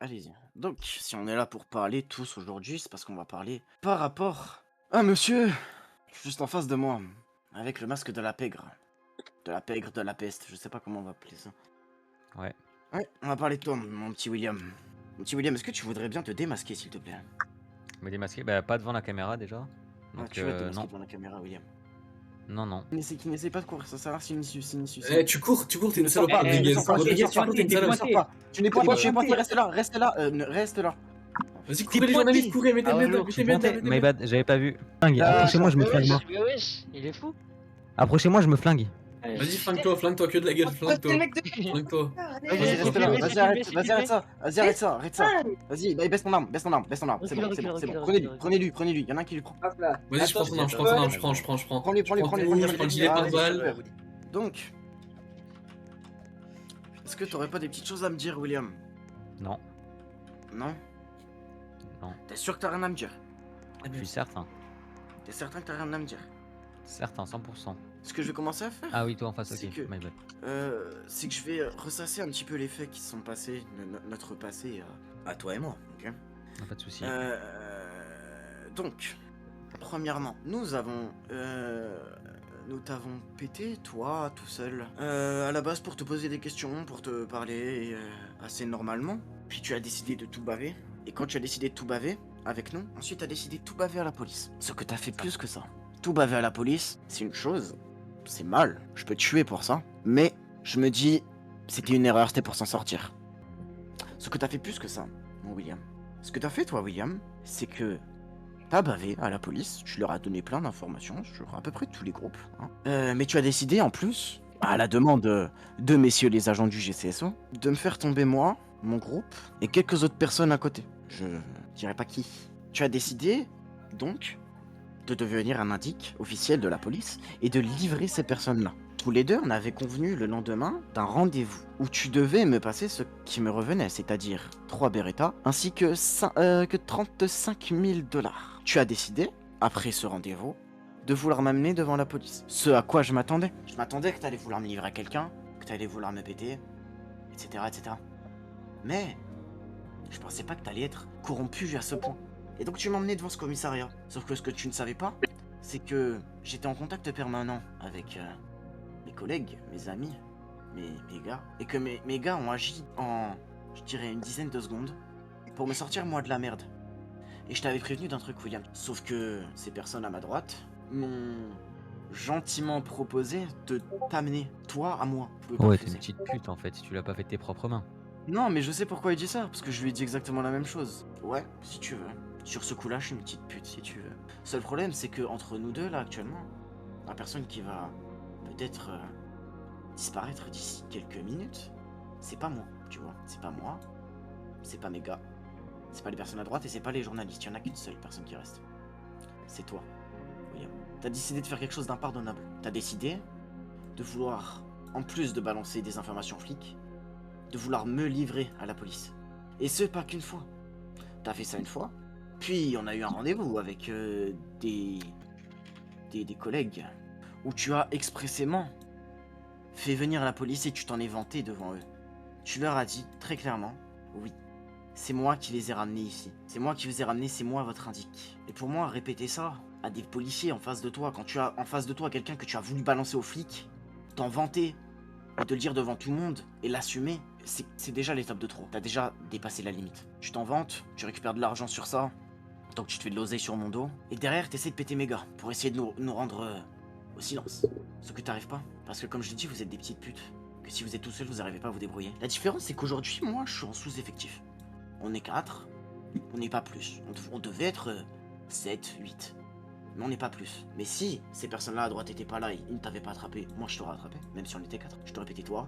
Allez-y. Donc, si on est là pour parler tous aujourd'hui, c'est parce qu'on va parler par rapport à monsieur juste en face de moi, avec le masque de la pègre. De la pègre, de la peste, je sais pas comment on va appeler ça. Ouais. Ouais, on va parler de toi, mon petit William. Mon petit William, est-ce que tu voudrais bien te démasquer, s'il te plaît? Me démasquer, bah, pas devant la caméra déjà. Ouais, Donc tu vas te démasquer non. devant la caméra, William. Non, non. N'essaie pas de courir, ça sert à rien, c'est une issue. Eh, tu cours, t'es une salope, Ne Rodriguez. sors pas, Ok, Rodriguez, t'es tu cours, t'es pointé, une t'es salope. ne sors pointé. pas. Tu n'es pas pointé, reste là, reste là. Vas-y, T'es courez les journalistes, pointé. courez, mettez Ah le ouais, medal, lourd. Je suis mettez le medal, pointé. mettez le My medal. bad, j'avais pas vu. Flingue, approchez-moi, je me flingue moi. Mais wesh, il est fou. Approchez-moi, je me flingue. Vas-y, flingue-toi, que de la gueule, flingue-toi. Flingue-toi. Vas-y, reste là, Filmez, vas-y, filmez, vas-y, arrête ça, vas-y, arrête ça. Vas-y, bah, baisse ton arme, c'est bon, Recule, c'est bon. recule. Prenez-lui, y'en a un qui lui prend. Vas-y, je prends ton arme, je prends. Prends-lui. Je prends le gilet Ah, pare-balles. super. Donc, est-ce que t'aurais pas des petites choses à me dire, William? Non, Non? non. T'es sûr que t'as rien à me dire? Je suis certain. T'es certain que t'as rien à me dire? Certain, 100%. Ce que je vais commencer à faire, Ah oui, toi en face, C'est ok. que- My bad. c'est que je vais ressasser un petit peu les faits qui se sont passés, notre passé à toi et moi, ok? Non, pas de soucis. Donc, premièrement, nous t'avons pété, toi, tout seul, à la base pour te poser des questions, pour te parler assez normalement. Puis tu as décidé de tout baver. Et quand tu as décidé de tout baver avec nous, ensuite tu as décidé de tout baver à la police. Ce que t'as fait plus que ça. Tout baver à la police, c'est une chose, c'est mal, je peux te tuer pour ça. Mais je me dis, c'était une erreur, c'était pour s'en sortir. Ce que t'as fait plus que ça, mon William. Ce que t'as fait, toi, William, c'est que t'as bavé à la police, tu leur as donné plein d'informations sur à peu près tous les groupes. Hein. Mais tu as décidé, en plus, à la demande de messieurs les agents du GCSO, de me faire tomber moi, mon groupe, et quelques autres personnes à côté. Je dirais pas qui. Tu as décidé, donc, de devenir un indique officiel de la police et de livrer ces personnes-là. Tous les deux, on avait convenu le lendemain d'un rendez-vous où tu devais me passer ce qui me revenait, c'est-à-dire 3 Beretta ainsi que 35 000 dollars. Tu as décidé, après ce rendez-vous, de vouloir m'amener devant la police. Ce à quoi je m'attendais. Je m'attendais que t'allais vouloir me livrer à quelqu'un, que t'allais vouloir me péter, etc. Mais je pensais pas que t'allais être corrompu à ce point. Et donc tu m'as emmené devant ce commissariat. Sauf que ce que tu ne savais pas, c'est que j'étais en contact permanent avec mes collègues, mes amis, mes gars. Et que mes gars ont agi en, je dirais, une dizaine de secondes pour me sortir moi de la merde. Et je t'avais prévenu d'un truc, William. Sauf que ces personnes à ma droite m'ont gentiment proposé de t'amener, toi, à moi. Je pouvais pas Ouais, t'es une refuser. petite pute en fait, si tu l'as pas fait de tes propres mains. Non, mais je sais pourquoi il dit ça, parce que je lui ai dit exactement la même chose. Ouais, si tu veux. Sur ce coup-là, je suis une petite pute, si tu veux. Seul problème, c'est que entre nous deux, là, actuellement, la personne qui va peut-être disparaître d'ici quelques minutes, c'est pas moi, tu vois. C'est pas moi, c'est pas mes gars, c'est pas les personnes à droite et c'est pas les journalistes. Il y en a qu'une seule personne qui reste. C'est toi, William. T'as décidé de faire quelque chose d'impardonnable. T'as décidé de vouloir, en plus de balancer des informations flics, de vouloir me livrer à la police. Et ce, pas qu'une fois. T'as fait ça une fois, puis on a eu un rendez-vous avec des collègues, où tu as expressément fait venir la police et tu t'en es vanté devant eux. Tu leur as dit très clairement, oui, c'est moi qui les ai ramenés ici. C'est moi qui vous ai ramenés, c'est moi votre indique. Et pour moi, répéter ça à des policiers en face de toi, quand tu as en face de toi quelqu'un que tu as voulu balancer aux flics, t'en vanter, et de le dire devant tout le monde et l'assumer, c'est déjà l'étape de trop. T'as déjà dépassé la limite. Tu t'en vantes, tu récupères de l'argent sur ça, donc tu te fais de l'oseille sur mon dos, et derrière t'essaies de péter mes gars pour essayer de nous rendre au silence. Ce que t'arrives pas, parce que comme je l'ai dit, vous êtes des petites putes. Que si vous êtes tout seul, vous n'arrivez pas à vous débrouiller. La différence, c'est qu'aujourd'hui, moi, je suis en sous-effectif. On est 4, on n'est pas plus. On devait être 7, 8. Mais on n'est pas plus. Mais si ces personnes-là à droite étaient pas là et ils ne t'avaient pas attrapé, moi je t'aurais attrapé, même si on était 4. Je t'aurais pété toi,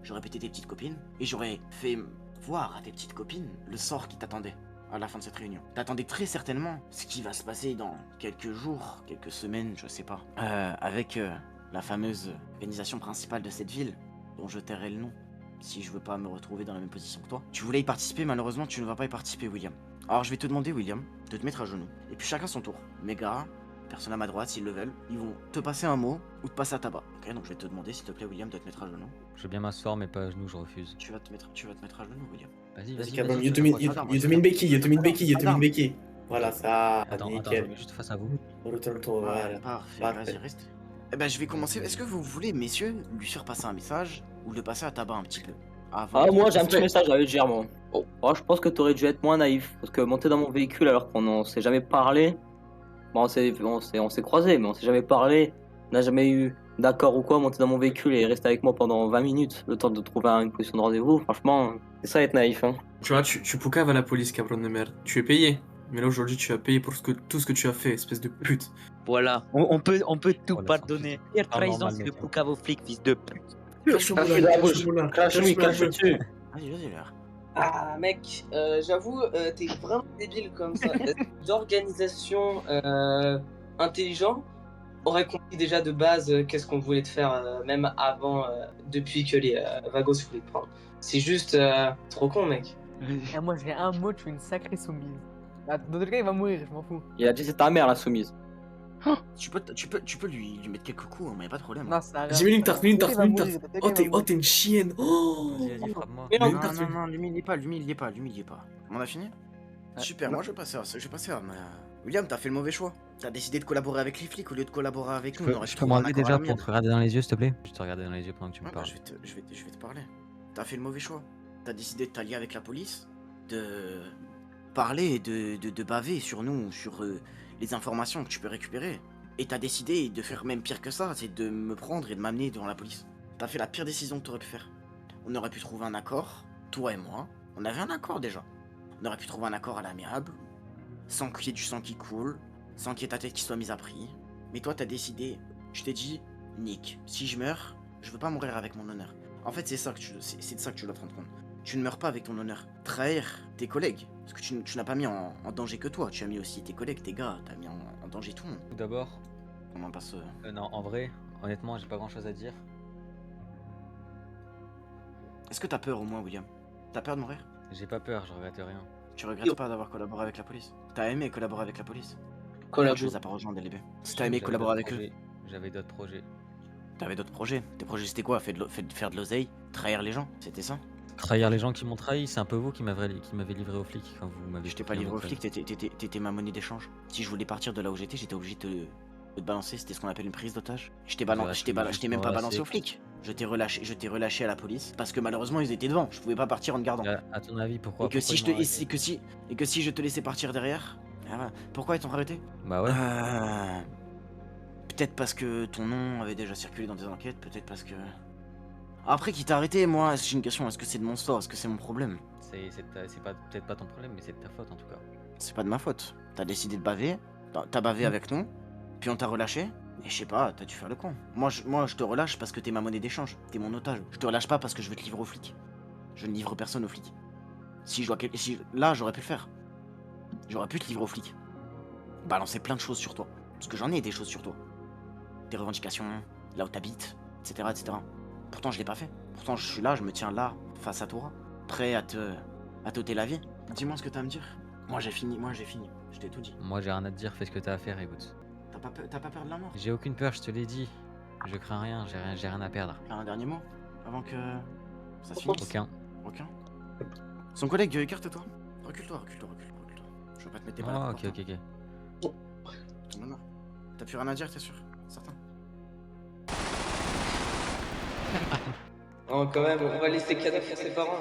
j'aurais pété tes petites copines, et j'aurais fait voir à tes petites copines le sort qui t'attendait à la fin de cette réunion. T'attendais très certainement ce qui va se passer dans quelques jours, quelques semaines, je sais pas, avec la fameuse organisation principale de cette ville, dont je tairai le nom, si je veux pas me retrouver dans la même position que toi. Tu voulais y participer, malheureusement tu ne vas pas y participer, William. Alors je vais te demander, William, de te mettre à genoux, et puis chacun son tour. Mes gars, personne à ma droite, s'ils le veulent, ils vont te passer un mot ou te passer à tabac. Ok, donc je vais te demander, s'il te plaît, William, de te mettre à genoux. Je veux bien m'asseoir, mais pas à genoux, je refuse. Tu vas te mettre à genoux, William. Vas-y, Vas-y, vas-y, Kabam, vas-y. Yutumin Beki, Yutumin Beki, Yutumin Beki. Voilà, ça, Attends, je nickel. mets juste face à vous. Retourne-toi, voilà. Parfait, Parfait. vas-y, reste. Eh ben, je vais commencer. Est-ce que vous voulez, messieurs, lui faire passer un message ou le passer à tabac un petit peu avant Ah, de- moi j'ai un petit message à lui dire, moi. Bon, moi, je pense que t'aurais dû être moins naïf. Parce que monter dans mon véhicule alors qu'on s'est jamais parlé. Bon, on s'est croisés, mais on s'est jamais parlé. On n'a jamais eu d'accord ou quoi. Monter dans mon véhicule et rester avec moi pendant 20 minutes, le temps de trouver une position de rendez-vous. Franchement, c'est ça être naïf. Hein. Tu vois, tu poucaves à la police, cabron de merde. Tu es payé. Mais là, aujourd'hui, tu as payé pour tout ce que tu as fait, espèce de pute. Voilà, on peut tout Oh, la pardonner. Pire pas trahison, normal, c'est le mec, hein. poucave aux flics, fils de pute. Crache-moi Crache-lui dans la bouche. là. Crache-lui, crache-lui dessus. Vas-y, vas-y, là. Ah mec, j'avoue, t'es vraiment débile comme ça. D'organisation intelligent aurait compris déjà de base qu'est-ce qu'on voulait te faire, même avant, depuis que les Vagos voulaient te prendre. C'est juste trop con, mec. Et moi j'ai un mot, tu fais une sacrée soumise. Dans tous les cas, il va mourir, je m'en fous. Il a dit c'est ta mère la soumise. Tu peux lui mettre quelques coups, mais y a pas de problème. Non, ça J'ai mis une tarte, une tarte, Il va une mourir, tarte. il Oh, va mourir. t'es une chienne. Oh. Vas-y, frappe-moi. Mais non, Non, non, non, l'humiliez pas, l'humiliez pas. On a fini Super, moi je vais passer à mais, William, t'as fait le mauvais choix. T'as décidé de collaborer avec les flics au lieu de collaborer avec nous. On aurait Je pu peux me trouver un regarder accord à déjà l'amiable. pour te regarder dans les yeux, s'il te plaît? Je te regarder dans les yeux pendant que tu me Ouais, bah, parles. je vais te parler. T'as fait le mauvais choix. T'as décidé de t'allier avec la police, de parler et de baver sur nous, sur les informations que tu peux récupérer. Et t'as décidé de faire même pire que ça, c'est de me prendre et de m'amener devant la police. T'as fait la pire décision que t'aurais pu faire. On aurait pu trouver un accord, toi et moi. On avait un accord déjà. On aurait pu trouver un accord à l'amiable, sans qu'il y ait du sang qui coule, sans qu'il y ait ta tête qui soit mise à prix. Mais toi, t'as décidé, je t'ai dit, Nick, si je meurs, je veux pas mourir avec mon honneur. En fait, c'est de ça que tu dois te rendre compte. Tu ne meurs pas avec ton honneur. Trahir tes collègues, parce que tu n'as pas mis en danger que toi, tu as mis aussi tes collègues, tes gars, t'as mis en danger tout le monde. Tout d'abord, Comment passe non, en vrai, honnêtement, j'ai pas grand chose à dire. Est-ce que t'as peur au moins, William? T'as peur de mourir? J'ai pas peur, je regrette rien. Tu regrettes pas d'avoir collaboré avec la police? T'as aimé collaborer avec la police? Collabo. Tu les as pas rejoints dès le début. Si t'as aimé J'avais collaborer d'autres avec eux, projets. J'avais d'autres projets. t'avais d'autres projets. Tes projets c'était quoi? Faire de l'oseille? Trahir les gens? C'était ça? Trahir les gens qui m'ont trahi, c'est un peu vous qui m'avez livré aux flics quand vous m'avez. Je t'ai pas pris en livré aux otage. flics, t'étais ma monnaie d'échange. Si je voulais partir de là où j'étais obligé de te balancer, c'était ce qu'on appelle une prise d'otage. Je t'ai même pas balancé aux flics. Je t'ai relâché à la police parce que malheureusement ils étaient devant. Je pouvais pas partir en te gardant. À ton avis, pourquoi Et que si pourquoi je ils m'ont arrêté si je te laissais partir derrière, ah voilà. Pourquoi ils t'ont arrêté? Bah ouais. Peut-être parce que ton nom avait déjà circulé dans des enquêtes, peut-être parce que. Après qui t'a arrêté, moi, c'est une question, est-ce que c'est de mon sort, est-ce que c'est mon problème? C'est pas peut-être pas ton problème, mais c'est de ta faute en tout cas. C'est pas de ma faute. T'as décidé de baver, t'as bavé avec nous, puis on t'a relâché, et je sais pas, t'as dû faire le con. Moi je te relâche parce que t'es ma monnaie d'échange, t'es mon otage. Je te relâche pas parce que je veux te livrer aux flics. Je ne livre personne aux flics. Là, j'aurais pu le faire. J'aurais pu te livrer aux flics. Balancer plein de choses sur toi. Parce que j'en ai des choses sur toi. Des revendications, là où t'habites, etc., etc. Pourtant, je l'ai pas fait. Pourtant, je suis là, je me tiens là, face à toi, prêt à t'ôter la vie. Dis-moi ce que t'as à me dire. Moi, j'ai fini. Je t'ai tout dit. Moi j'ai rien à te dire, fais ce que t'as à faire, écoute. T'as pas peur de la mort? J'ai aucune peur, je te l'ai dit. Je crains rien, j'ai rien à perdre. Un dernier mot avant que ça se finisse. Aucun. Aucun. Son collègue, écarte-toi. Recule-toi. Je veux pas te mettre des balles. Oh, ok. Ton honneur. T'as plus rien à dire, t'es sûr? Certain? Non, quand même, on va laisser cadeau pour ses parents.